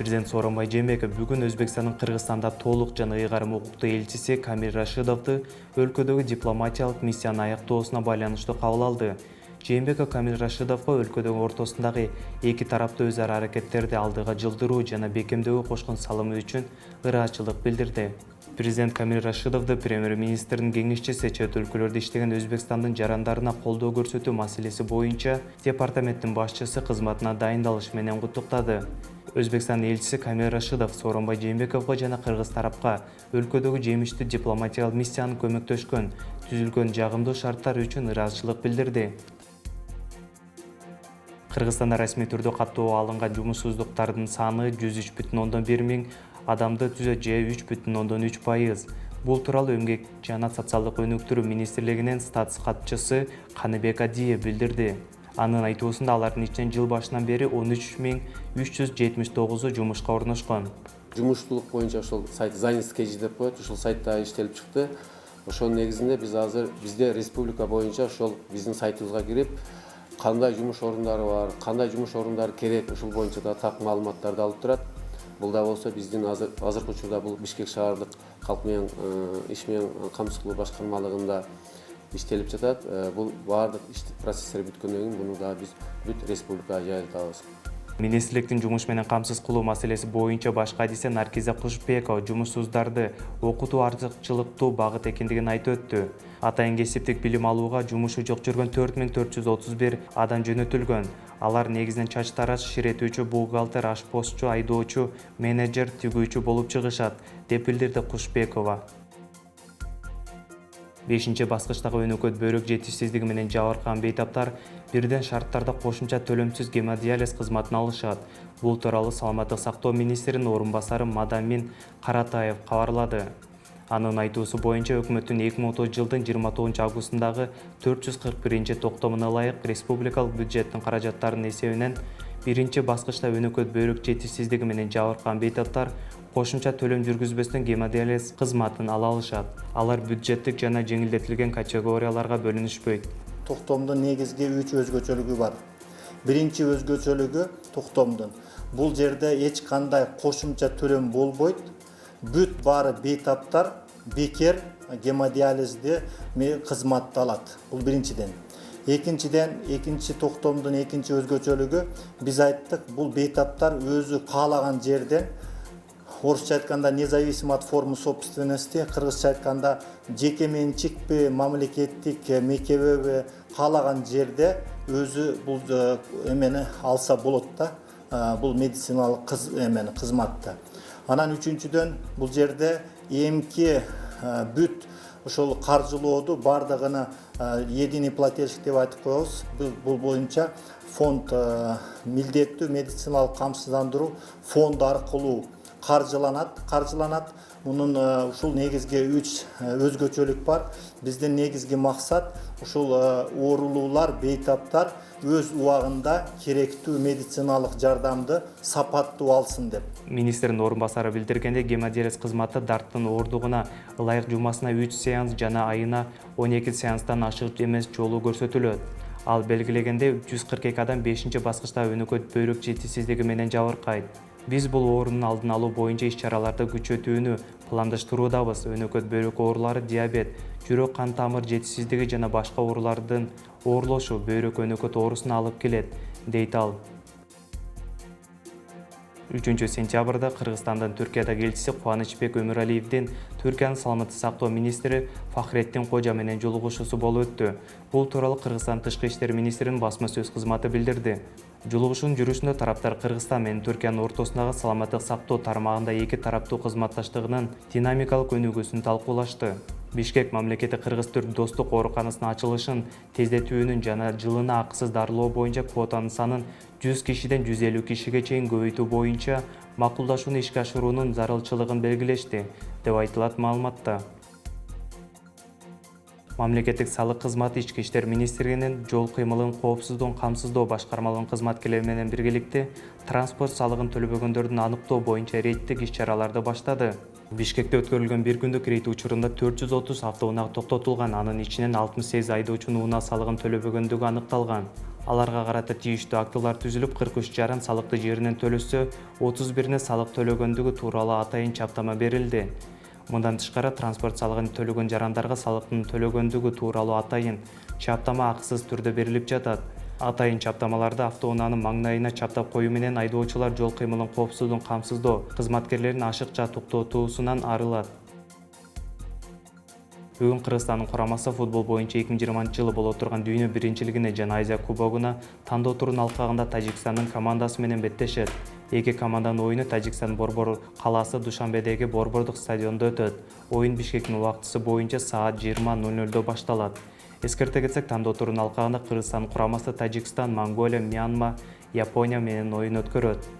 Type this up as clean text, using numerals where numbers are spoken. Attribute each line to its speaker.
Speaker 1: Президент Сооронбай Жээнбеков бүгін Өзбекстандын Кыргызстанда толук жана ыйгарым укуктуу элчиси Камил Рашидовду өлкөдөгү дипломатиялык миссияны аяктоосуна байланыштуу кабыл алды. Жээнбеков Камил Рашидовго өлкөдөгү ортосундагы эки тараптуу өз ара аракеттерди алдыга жылдыруу жана бекемдөөгө кошкон салымы үчүн ыраачылык билдирди. Президент Камил Рашидовду премьер-министрдин кеңешчиси чет өлкөлөрдө иштеген Өзбекстандын жарандарына колдоо көрсөтүү маселеси боюнча департаменттин башчысы кызматына дайындалыш менен куттуктады. Өзбекстандын элчиси Камил Рашидов Сооронбай Жээнбековго жана кыргыз тарапка өлкөдөгү жемиштүү дипломатиялык миссияны көмөктөшкөн, түзүлгөн жагымдуу шарттар үчүн ыраачылык билдирди. Кыргызстанда расмий түрдө каттоо алынган жумушсуздуктардын саны 103,1 миң адамды түзөт, же 3,3%. Бул тууралуу Эмгек жана социалдык өнүктүрүү министрлигинин статс катчысы Каныбек Адиев билдирди. Анын айтуусунда алардын ичинен жыл башынан бери 13,379 жумушка орношкон.
Speaker 2: Жумуштуулук боюнча ошол сайт занятость KG деп коет, ушул сайтта иштелип чыкты. Ошонун негизинде биз азыр бизде республика боюнча ошол биздин сайтыбызга кирип, кандай жумуш орундары бар, кандай жумуш орундары керек, ушул боюнча да так маалыматтарды алып турат. Бул да болсо биздин азыркы учурда бул Бишкек шаардык калк менен иш менен камсыз кылуу башкармалыгында иштелип жатат. Бул баардык процесстер бүткөндөн кийин муну да биз бүт республикага жайылтабыз.
Speaker 1: Министрликтин жумуш менен камсыз кылуу маселеси боюнча баш кадисе Наркиза Кушбекова жумушсуздарды окутуу артыкчылыктуу багыт экендигин айтып өттү. Атайын кесиптик билим алууга жумушу жок жүргөн 4431 адам жөнөтүлгөн. Алар негизинен чач тараш, ширетүүчү, бухгалтер, ашпозчу, айдоочу, менеджер, тигүүчү болуп чыгышат, деп билдирди Кушбекова. 5-баскычтагы өнөкөт бөйрөк жетишсиздиги менен жабыркаган бейтаптар бирден шарттарда кошумча төлөмсүз гемодиализ кызматын алышат. Бул тууралуу Саламаттык сактоо министринин орун басары Мадамин Каратаев кабарлады. Анын айтуусу боюнча өкмөттүн 2030 жылдын 29 августундагы 441-токтомуна ылайык республикалык бюджеттин каражаттарынын эсебинен биринчи баскычта өнөкөт бөйрөк жетишсиздиги менен жабыркаган бейтаптар кошумча төлөм жүргүзбөстөн гемодиализ кызматын ала алышат. Алар бюджеттик жана жеңилдетилген категорияларга бөлүнүшпөйт.
Speaker 3: Токтомдун негизги 3 өзгөчөлүгү бар. Биринчи өзгөчөлүгү токтомдун. Бул жерде эч кандай кошумча төлөм болбойт. Бүт баары бейтаптар бекер гемодиализди кызматты алат. Бул биринчиден. Экинчи токтомдун экинчи өзгөчөлүгү биз айттык, бул бейтаптар өзү каалаган жерден, орусча айтканда независимо от формы собственности, кыргызча айтканда жеке менчикпи, мамлекеттик мекемеби каалаган жерде өзү бул эмени алса болот да, бул медициналык кызматты. Анан үчүнчүдөн бул жерде эмки бүт ошол каржылооду бардыгына единый плательщик деп айтып коебуз. Бул боюнча фонд милдеттүү медициналык камсыздандыруу фонду аркылуу каржыланат. Мунун ушул негизги 3 өзгөчөлүк бар. Биздин негизги максат ушул оорулуулар, бейтаптар өз убагында керектүү медициналык жардамды сапаттуу алсын деп.
Speaker 1: Министрдин орун басары билдиргенде, гемодиализ кызматы дарттын оордугуна ылайык жумасына 3 сеанс жана айына 12 сеанстан ашык эмес жолу көрсөтүлөт. Ал белгилегенде 142 адам 5-баскычта өнөкөт бөйрөк жетишсиздиги менен жабыркайт. Биз бул оорунун алдын алуу боюнча иш-чараларды күчөтүүнү пландаштыруудабыз. Өнөкөт бөйрөк оорулары, диабет, жүрөк кан тамыр жетишсиздиги жана башка оорулардын оорлошу бөйрөк өнөкөт оорусуна алып келет, дейт ал. 3-сентябрда Кыргызстандын Түркиядагы элчиси Кубанычбек Өмүралиевдин Түркиянын саламаттык сактоо министри Фахреттин Кожа менен жолугушуусу болуп өттү. Бул тууралуу Кыргызстан тышкы иштер министринин басма сөз кызматы билдирди. Жолугушуунун жүрүшүндө тараптар Кыргызстан менен Түркиянын ортосундагы саламаттык сактоо тармагында эки тараптуу кызматташтыгынын динамикалык өнүгүүсүн талкуулашты. Бишкек мамлекети Кыргыз-Түрк достук ооруканасынын ачылышын тездетүүнүн жана жылына акысыз дарылоо боюнча квотанын санын 100 кишиден 150 кишиге чейин көбөйтүү боюнча макулдашууну ишке ашыруунун зарылчылыгын белгилешти, деп айтылат маалыматта. Мамлекеттик салык кызматы Ички иштер министрлигинин жол кыймылын коопсуздугун камсыздоо башкармалыгынын кызматкерлери менен биргеликте транспорт салыгын төлөбөгөндөрдүн аныктоо боюнча рейдтик иш-чараларды баштады. Бишкекте өткөрүлгөн бир күндүк рейд учурунда 430 автоунаа токтотулган, анын ичинен 68 айдоочунун унаа салыгын төлөбөгөндүгү аныкталган. Аларга карата тийиштүү актылар түзүлүп, 43 жаран салыкты жеринен төлөсө, 31 салык төлөгөндүгү тууралуу атайын чаптама берилди. Мындан тышкары транспорт салыгын төлөгөн жарандарга салыктын төлөгөндүгү тууралуу атайын чаптама акысыз түрдө берилип жатат. Атайын чаптамаларды автоунаанын маңнайына чаптап коюу менен айдоочулар жол кыймылын коопсуздугун камсыздоо кызматкерлерин ашыкча токтотуусунан арылат. Бүгүн Кыргызстандын курамасы футбол боюнча 2020-жылы боло турган дүйнө биринчилигине жана Азия кубогуна тандоо турунун алкагында Тажикстандын командасы менен беттешет. Эки команданын оюну Тажикстан Борбор калаасы Душанбедеги Борбордук стадиондо өтөт. Оюн Бишкектин убактысы боюнча саат 20:00 башталат. Эскерте кетсек, тандоо турунун алкагында Кыргызстандын курамасы Тажикстан, Монголия, Мьянма, Япония менен оюн өткөрөт.